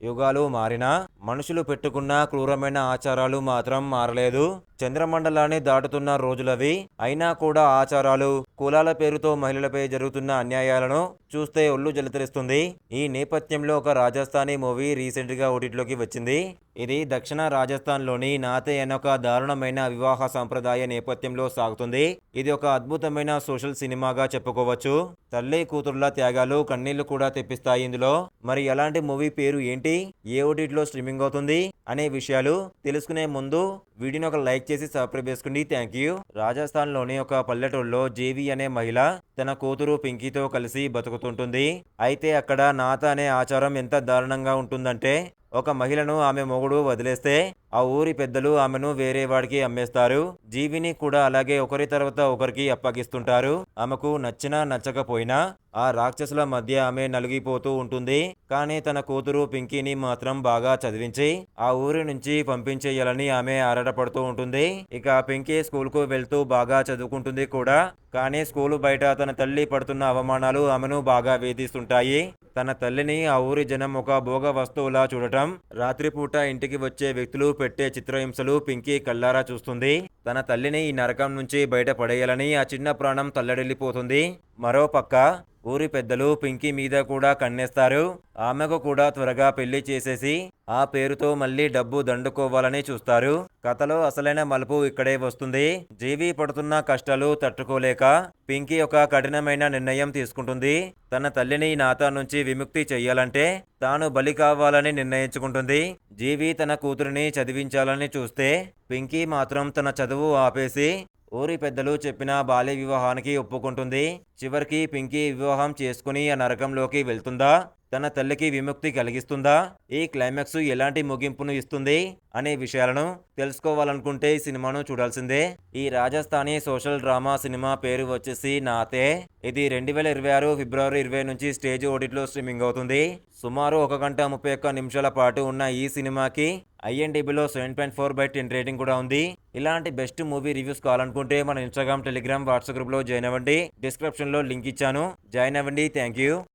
యుగాలు మారినా మనుషులు పెట్టుకున్న క్రూరమైన ఆచారాలు మాత్రం మారలేదు. చంద్రమండలాన్ని దాటుతున్న రోజులవి. అయినా కూడా ఆచారాలు, కులాల పేరుతో మహిళలపై జరుగుతున్న అన్యాయాలను చూస్తే ఒళ్ళు జలతరిస్తుంది. ఈ నేపథ్యంలో ఒక రాజస్థానీ మూవీ రీసెంట్గా ఓటీటీలోకి వచ్చింది. ఇది దక్షిణ రాజస్థాన్లోని నాతే అనే ఒక దారుణమైన వివాహ సంప్రదాయ నేపథ్యంలో సాగుతుంది. ఇది ఒక అద్భుతమైన సోషల్ సినిమాగా చెప్పుకోవచ్చు. తల్లి కూతుర్ల త్యాగాలు కన్నీళ్లు కూడా తెప్పిస్తాయి ఇందులో. మరి ఎలాంటి మూవీ పేరు ఏంటి, ఏ ఓటీటీలో స్ట్రీమింగ్ అవుతుంది అనే విషయాలు తెలుసుకునే ముందు వీడియోని ఒక లైక్ చేసి సబ్స్క్రైబ్ చేసుకోండి. Thank you. రాజస్థాన్లోని ఒక పల్లెటూరులో జేవి అనే మహిళ తన కూతురు పింకీతో కలిసి బతుకుతుంటుంది. అయితే అక్కడ నాత అనే ఆచారం ఎంత దారుణంగా ఉంటుందంటే, ఒక మహిళను ఆమె మొగుడు వదిలేస్తే ఆ ఊరి పెద్దలు ఆమెను వేరే వాడికి అమ్మేస్తారు. జీవిని కూడా అలాగే ఒకరి తర్వాత ఒకరికి అప్పగిస్తుంటారు. ఆమెకు నచ్చినా నచ్చకపోయినా ఆ రాక్షసుల మధ్య ఆమె నలిగిపోతూ ఉంటుంది. కానీ తన కూతురు పింకీని మాత్రం బాగా చదివించి ఆ ఊరి నుంచి పంపించేయాలని ఆమె ఆరాటపడుతూ ఉంటుంది. ఇక పింకీ స్కూల్కు వెళ్తూ బాగా చదువుకుంటుంది కూడా. కానీ స్కూలు బయట తన తల్లి పడుతున్న అవమానాలు ఆమెను బాగా వేధిస్తుంటాయి. తన తల్లిని ఆ ఊరి జనం ఒక భోగ వస్తువులా చూడటం, రాత్రిపూట ఇంటికి వచ్చే వ్యక్తులు పెట్టే చిత్రహింసలు పింకీ కళ్ళారా చూస్తుంది. తన తల్లిని ఈ నరకం నుంచి బయట పడేయాలని ఆ చిన్న ప్రాణం తల్లడిల్లిపోతుంది. మరోపక్క ఊరి పెద్దలు పింకీ మీద కూడా కన్నేస్తారు. ఆమెకు కూడా త్వరగా పెళ్లి చేసేసి ఆ పేరుతో మళ్ళీ డబ్బు దండుకోవాలని చూస్తారు. కథలో అసలైన మలుపు ఇక్కడే వస్తుంది. జీవి పడుతున్న కష్టాలు తట్టుకోలేక పింకీ ఒక కఠినమైన నిర్ణయం తీసుకుంటుంది. తన తల్లిని నాతా నుంచి విముక్తి చెయ్యాలంటే తాను బలి కావాలని నిర్ణయించుకుంటుంది. జీవి తన కూతురిని చదివించాలని చూస్తే పింకీ మాత్రం తన చదువు ఆపేసి ఊరి పెద్దలు చెప్పిన బాల్య వివాహానికి ఒప్పుకుంటుంది. చివరికి పింకీ వివాహం చేసుకుని ఆ నరకంలోకి వెళ్తుందా, తన తల్లికి విముక్తి కలిగిస్తుందా, ఈ క్లైమాక్స్ ఎలాంటి ముగింపును ఇస్తుంది అనే విషయాలను తెలుసుకోవాలనుకుంటే ఈ సినిమాను చూడాల్సిందే. ఈ రాజస్థానీ సోషల్ డ్రామా సినిమా పేరు వచ్చేసి నాతే. ఇది 2026 ఫిబ్రవరి 20 నుంచి స్టేజ్ ఓటీటీలో స్ట్రీమింగ్ అవుతుంది. సుమారు 1 గంట 31 నిమిషాల పాటు ఉన్న ఈ సినిమాకి IMDbలో 7.4/10 రేటింగ్ కూడా ఉంది. ఇలాంటి బెస్ట్ మూవీ రివ్యూస్ కావాలనుకుంటే మన ఇన్స్టాగ్రామ్, టెలిగ్రామ్, వాట్సాప్ గ్రూప్లో జాయిన్ అవ్వండి. డిస్క్రిప్షన్లో లింక్ ఇచ్చాను, జాయిన్ అవ్వండి. Thank you.